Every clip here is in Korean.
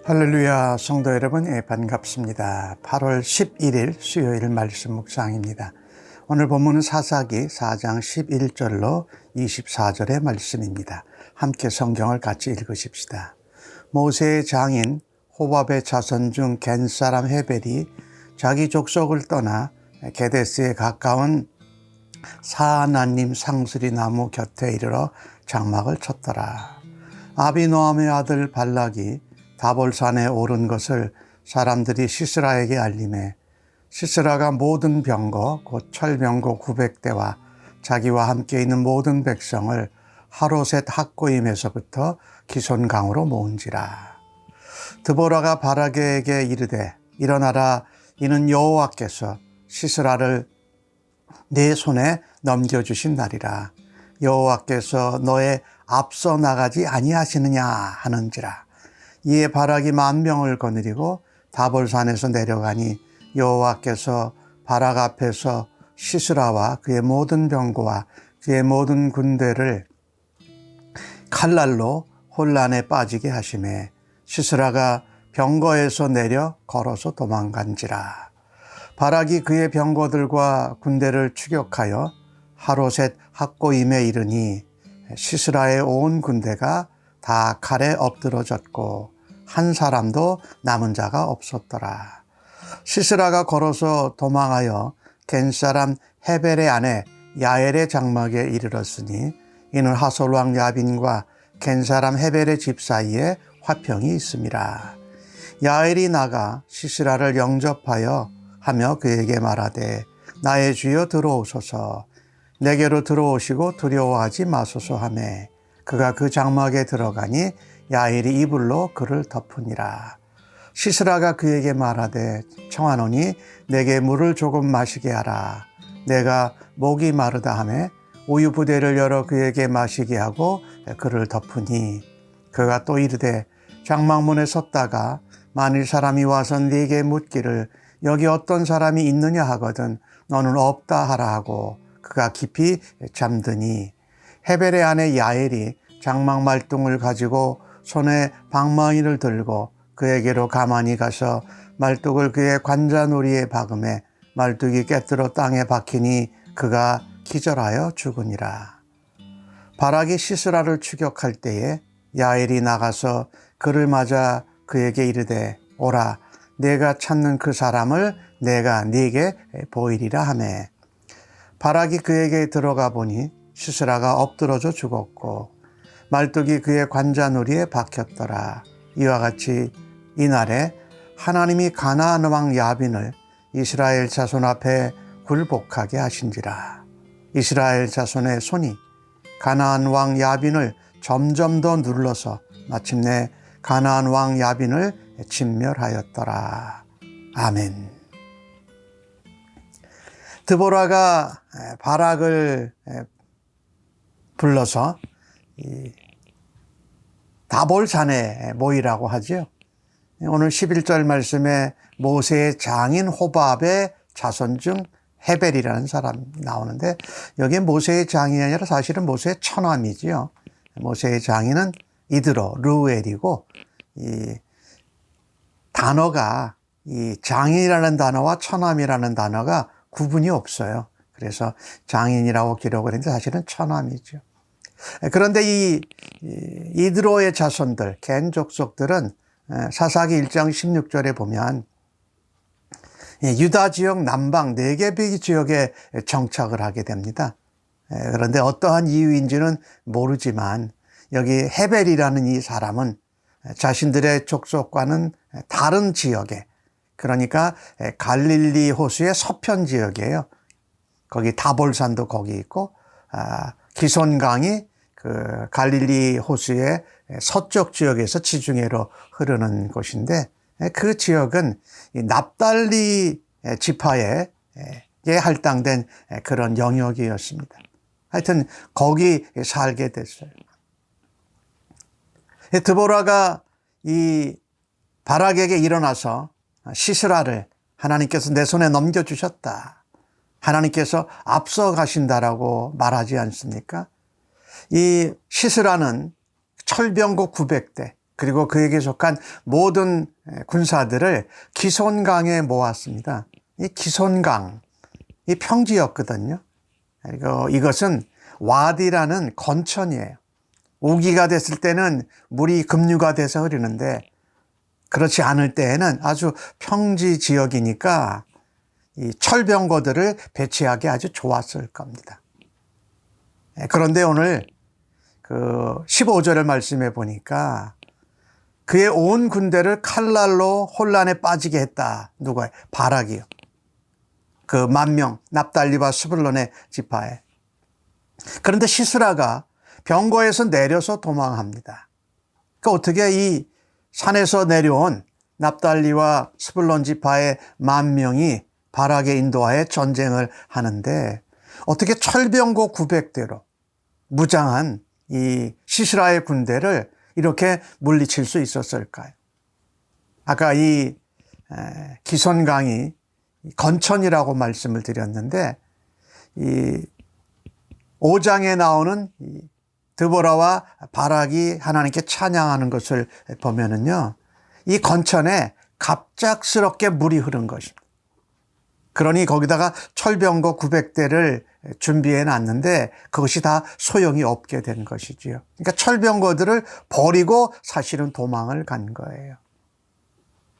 할렐루야, 성도 여러분, 반갑습니다. 8월 11일 수요일 말씀 묵상입니다. 오늘 본문은 사사기 4장 11절로 24절의 말씀입니다. 함께 성경을 같이 읽으십시다. 모세의 장인 호밥의 자손 중 겐사람 헤벨이 자기 족속을 떠나 게데스에 가까운 사하나님 상수리 나무 곁에 이르러 장막을 쳤더라. 아비노함의 아들 발락이 다볼산에 오른 것을 사람들이 시스라에게 알림해 시스라가 모든 병거 곧 철병거 900대와 자기와 함께 있는 모든 백성을 하로셋 학고임에서부터 기손강으로 모은지라. 드보라가 바락에게 이르되 일어나라, 이는 여호와께서 시스라를 내 손에 넘겨주신 날이라. 여호와께서 너의 앞서 나가지 아니하시느냐 하는지라. 이에 바락이 10,000명을 거느리고 다볼산에서 내려가니 여호와께서 바락 앞에서 시스라와 그의 모든 병거와 그의 모든 군대를 칼날로 혼란에 빠지게 하시매 시스라가 병거에서 내려 걸어서 도망간지라. 바락이 그의 병거들과 군대를 추격하여 하로셋 학고임에 이르니 시스라의 온 군대가 다 칼에 엎드러졌고 한 사람도 남은 자가 없었더라. 시스라가 걸어서 도망하여 겐사람 헤벨의 아내 야엘의 장막에 이르렀으니 이는 하솔왕 야빈과 겐사람 헤벨의 집 사이에 화평이 있음이라. 야엘이 나가 시스라를 영접하여 하며 그에게 말하되 나의 주여 들어오소서, 내게로 들어오시고 두려워하지 마소서 하매 그가 그 장막에 들어가니 야엘이 이불로 그를 덮으니라. 시스라가 그에게 말하되 청하노니 내게 물을 조금 마시게 하라. 내가 목이 마르다 하매 우유 부대를 열어 그에게 마시게 하고 그를 덮으니 그가 또 이르되 장막문에 섰다가 만일 사람이 와서 네게 묻기를 여기 어떤 사람이 있느냐 하거든 너는 없다 하라 하고 그가 깊이 잠드니 헤벨의 아내 야엘이 장막 말뚝을 가지고 손에 방망이를 들고 그에게로 가만히 가서 말뚝을 그의 관자놀이에 박음에 말뚝이 깨뜨려 땅에 박히니 그가 기절하여 죽으니라. 바락이 시스라를 추격할 때에 야엘이 나가서 그를 맞아 그에게 이르되 오라, 내가 찾는 그 사람을 내가 네게 보이리라 하매 바락이 그에게 들어가 보니 시스라가 엎드러져 죽었고 말뚝이 그의 관자놀이에 박혔더라. 이와 같이 이날에 하나님이 가나안 왕 야빈을 이스라엘 자손 앞에 굴복하게 하신지라. 이스라엘 자손의 손이 가나안 왕 야빈을 점점 더 눌러서 마침내 가나안 왕 야빈을 진멸하였더라. 아멘. 드보라가 바락을 불러서 다볼산에 모이라고 하죠. 오늘 11절 말씀에 모세의 장인 호밥의 자손 중 헤벨이라는 사람 나오는데 여기에 모세의 장인이 아니라 사실은 모세의 처남이지요. 모세의 장인은 이드로, 르우엘이고 이 단어가 이 장인이라는 단어와 처남이라는 단어가 구분이 없어요. 그래서 장인이라고 기록을 했는데 사실은 처남이죠. 그런데 이 이드로의 자손들, 겐 족속들은 사사기 1장 16절에 보면 유다 지역 남방 네게비 지역에 정착을 하게 됩니다. 그런데 어떠한 이유인지는 모르지만 여기 헤벨이라는 이 사람은 자신들의 족속과는 다른 지역에, 그러니까 갈릴리 호수의 서편 지역이에요. 거기 다볼산도 거기 있고 기손강이 그 갈릴리 호수의 서쪽 지역에서 지중해로 흐르는 곳인데 그 지역은 납달리 지파에 할당된 그런 영역이었습니다. 하여튼 거기 살게 됐어요. 드보라가 이 바락에게 일어나서 시스라를 하나님께서 내 손에 넘겨주셨다, 하나님께서 앞서 가신다라고 말하지 않습니까? 이 시스라는 철병거 900대, 그리고 그에게 속한 모든 군사들을 기손강에 모았습니다. 이 기손강, 이 평지였거든요. 그리고 이것은 와디라는 건천이에요. 우기가 됐을 때는 물이 급류가 돼서 흐르는데 그렇지 않을 때에는 아주 평지 지역이니까 이 철병거들을 배치하기 아주 좋았을 겁니다. 그런데 오늘 그 15절을 말씀해 보니까 그의 온 군대를 칼날로 혼란에 빠지게 했다. 누가요? 바락이요. 그 10,000명 납달리와 스불론의 지파에. 그런데 시스라가 병거에서 내려서 도망합니다. 그러니까 어떻게 이 산에서 내려온 납달리와 스불론 지파의 10,000명이 바락의 인도하에 전쟁을 하는데 어떻게 철병거 900대로 무장한 이 시스라의 군대를 이렇게 물리칠 수 있었을까요? 아까 이 기손강이 건천이라고 말씀을 드렸는데 이 5장에 나오는 이 드보라와 바락이 하나님께 찬양하는 것을 보면은요, 이 건천에 갑작스럽게 물이 흐른 것입니다. 그러니 거기다가 철병거 900대를 준비해 놨는데 그것이 다 소용이 없게 된 것이지요. 그러니까 철병거들을 버리고 사실은 도망을 간 거예요.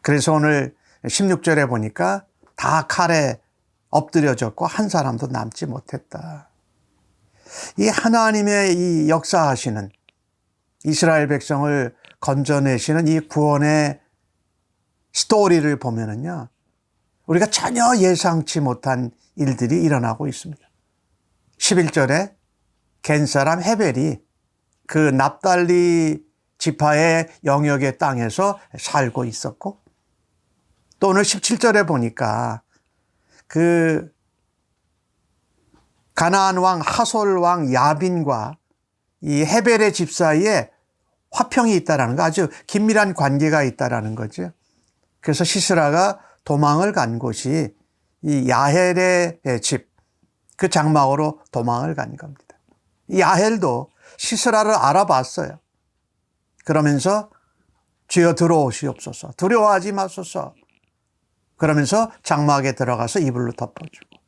그래서 오늘 16절에 보니까 다 칼에 엎드려졌고 한 사람도 남지 못했다. 이 하나님의 이 역사하시는 이스라엘 백성을 건져내시는 이 구원의 스토리를 보면은요, 우리가 전혀 예상치 못한 일들이 일어나고 있습니다. 11절에 겐 사람 헤벨이 그 납달리 지파의 영역의 땅에서 살고 있었고, 또 오늘 17절에 보니까 그 가나안 왕 하솔 왕 야빈과 이 헤벨의 집 사이에 화평이 있다라는 거, 아주 긴밀한 관계가 있다라는 거죠. 그래서 시스라가 도망을 간 곳이 이 야헬의 집, 그 장막으로 도망을 간 겁니다. 이 야헬도 시스라를 알아봤어요. 그러면서 주여 들어오시옵소서, 두려워하지 마소서, 그러면서 장막에 들어가서 이불로 덮어주고,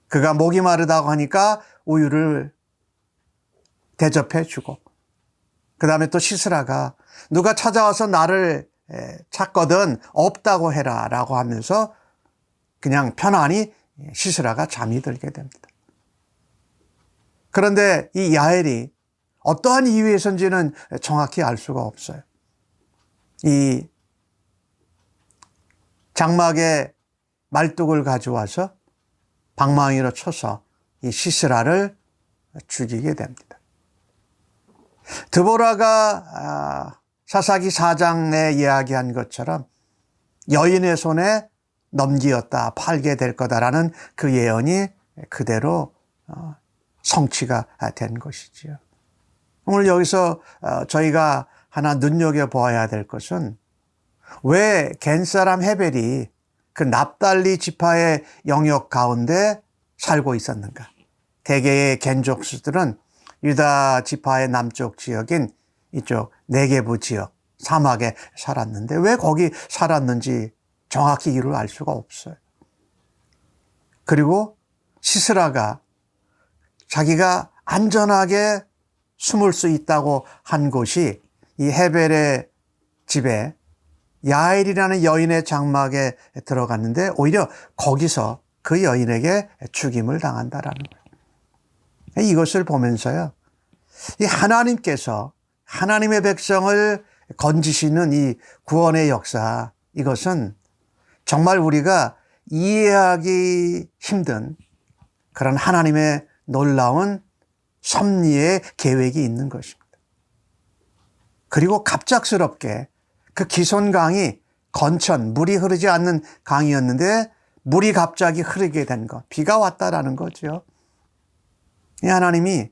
그가 목이 마르다고 하니까 우유를 대접해 주고, 그 다음에 또 시스라가 누가 찾아와서 나를 찾거든 없다고 해라 라고 하면서 그냥 편안히 시스라가 잠이 들게 됩니다. 그런데 이 야헬이 어떠한 이유에선지는 정확히 알 수가 없어요. 이 장막에 말뚝을 가져와서 방망이로 쳐서 이 시스라를 죽이게 됩니다. 드보라가 사사기 4장에 이야기한 것처럼 여인의 손에 넘기었다, 팔게 될 거다라는 그 예언이 그대로 성취가 된 것이지요. 오늘 여기서 저희가 하나 눈여겨보아야 될 것은 왜 겐 사람 헤벨이 그 납달리 지파의 영역 가운데 살고 있었는가? 대개의 겐족수들은 유다 지파의 남쪽 지역인 이쪽 네게부 지역 사막에 살았는데 왜 거기 살았는지 정확히 이유를 알 수가 없어요. 그리고 시스라가 자기가 안전하게 숨을 수 있다고 한 곳이 이 헤벨의 집에 야엘이라는 여인의 장막에 들어갔는데 오히려 거기서 그 여인에게 죽임을 당한다라는 거예요. 이것을 보면서요, 이 하나님께서 하나님의 백성을 건지시는 이 구원의 역사, 이것은 정말 우리가 이해하기 힘든 그런 하나님의 놀라운 섭리의 계획이 있는 것입니다. 그리고 갑작스럽게 그 기손강이 건천, 물이 흐르지 않는 강이었는데 물이 갑자기 흐르게 된 것, 비가 왔다라는 거죠. 이 하나님이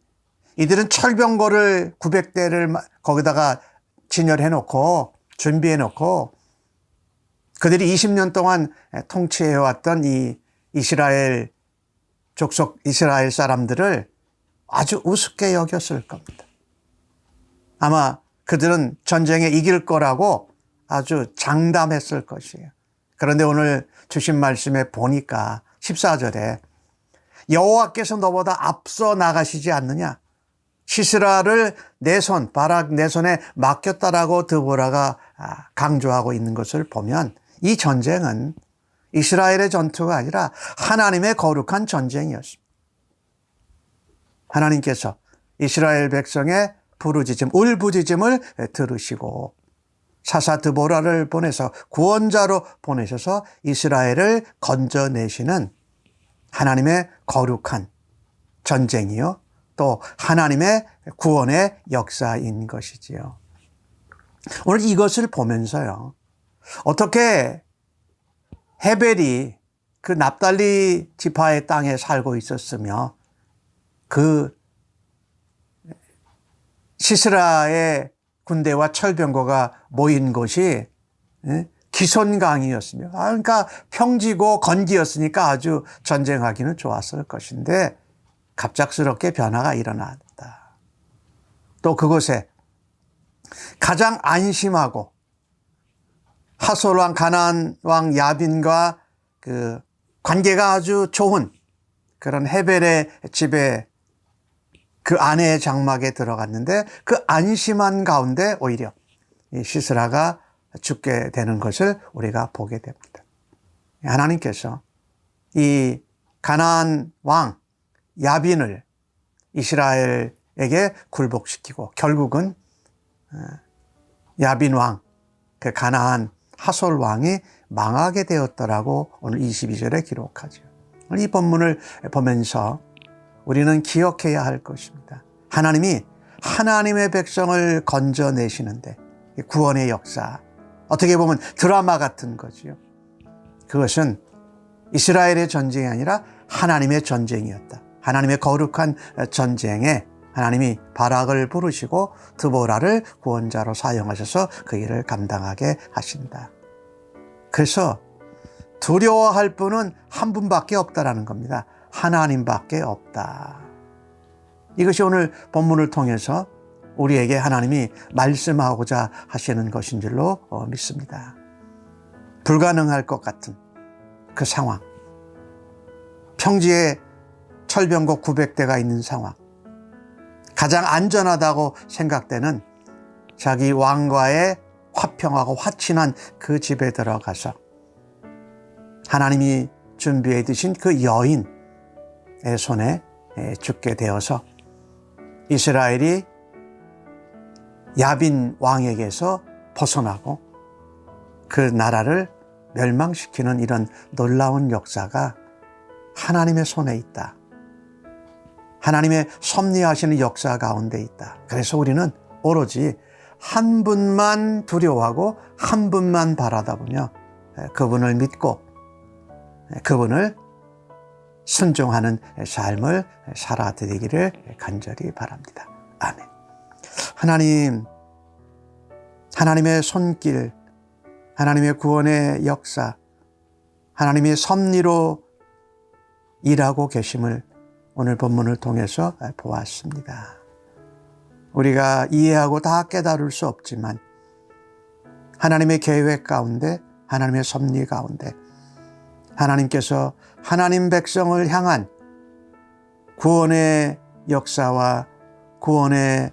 이들은 철병거를 900대를 거기다가 진열해 놓고 준비해 놓고 그들이 20년 동안 통치해 왔던 이 이스라엘 족속 이스라엘 사람들을 아주 우습게 여겼을 겁니다. 아마 그들은 전쟁에 이길 거라고 아주 장담했을 것이에요. 그런데 오늘 주신 말씀에 보니까 14절에 여호와께서 너보다 앞서 나가시지 않느냐? 시스라를 바락 내 손에 맡겼다라고 드보라가 강조하고 있는 것을 보면 이 전쟁은 이스라엘의 전투가 아니라 하나님의 거룩한 전쟁이었습니다. 하나님께서 이스라엘 백성의 부르짖음, 울부짖음을 들으시고 사사 드보라를 보내서 구원자로 보내셔서 이스라엘을 건져내시는 하나님의 거룩한 전쟁이요, 또 하나님의 구원의 역사인 것이지요. 오늘 이것을 보면서요, 어떻게 헤벨이 그 납달리 지파의 땅에 살고 있었으며 그 시스라의 군대와 철병거가 모인 곳이 기손강이었으며, 그러니까 평지고 건기였으니까 아주 전쟁하기는 좋았을 것인데 갑작스럽게 변화가 일어났다. 또 그곳에 가장 안심하고 하솔왕 가나안 왕 야빈과 그 관계가 아주 좋은 그런 헤벨의 집에 그 아내의 장막에 들어갔는데 그 안심한 가운데 오히려 이 시스라가 죽게 되는 것을 우리가 보게 됩니다. 하나님께서 이 가나안 왕 야빈을 이스라엘에게 굴복시키고 결국은 야빈 왕, 그 가나안 하솔 왕이 망하게 되었더라고 오늘 22절에 기록하죠. 이 본문을 보면서 우리는 기억해야 할 것입니다. 하나님이 하나님의 백성을 건져내시는데 구원의 역사, 어떻게 보면 드라마 같은 거지요. 그것은 이스라엘의 전쟁이 아니라 하나님의 전쟁이었다. 하나님의 거룩한 전쟁에 하나님이 바락을 부르시고 드보라를 구원자로 사용하셔서 그 일을 감당하게 하신다. 그래서 두려워할 분은 한 분밖에 없다라는 겁니다. 하나님밖에 없다. 이것이 오늘 본문을 통해서 우리에게 하나님이 말씀하고자 하시는 것인 줄로 믿습니다. 불가능할 것 같은 그 상황, 평지에 철병거 900대가 있는 상황, 가장 안전하다고 생각되는 자기 왕과의 화평하고 화친한 그 집에 들어가서 하나님이 준비해 두신 그 여인의 손에 죽게 되어서 이스라엘이 야빈 왕에게서 벗어나고 그 나라를 멸망시키는 이런 놀라운 역사가 하나님의 손에 있다. 하나님의 섭리하시는 역사 가운데 있다. 그래서 우리는 오로지 한 분만 두려워하고 한 분만 바라다보며 그분을 믿고 그분을 순종하는 삶을 살아드리기를 간절히 바랍니다. 아멘. 하나님, 하나님의 손길, 하나님의 구원의 역사, 하나님의 섭리로 일하고 계심을 오늘 본문을 통해서 보았습니다. 우리가 이해하고 다 깨달을 수 없지만 하나님의 계획 가운데, 하나님의 섭리 가운데 하나님께서 하나님 백성을 향한 구원의 역사와 구원의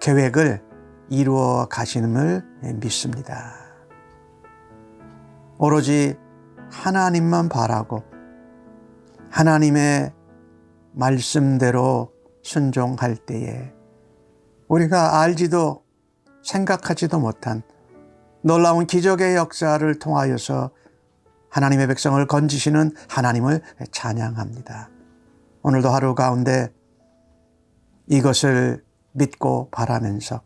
계획을 이루어 가시는을 믿습니다. 오로지 하나님만 바라고 하나님의 말씀대로 순종할 때에 우리가 알지도 생각하지도 못한 놀라운 기적의 역사를 통하여서 하나님의 백성을 건지시는 하나님을 찬양합니다. 오늘도 하루 가운데 이것을 믿고 바라면서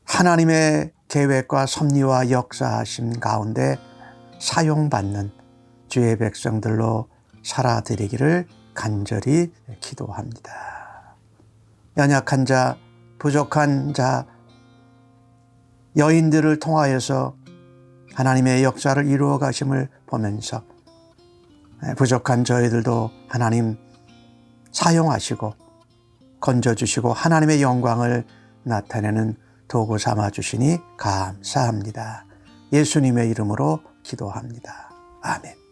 하나님의 계획과 섭리와 역사하심 가운데 사용받는 주의 백성들로 살아드리기를 간절히 기도합니다. 연약한 자, 부족한 자, 여인들을 통하여서 하나님의 역사를 이루어 가심을 보면서 부족한 저희들도 하나님 사용하시고 건져주시고 하나님의 영광을 나타내는 도구 삼아 주시니 감사합니다. 예수님의 이름으로 기도합니다. 아멘.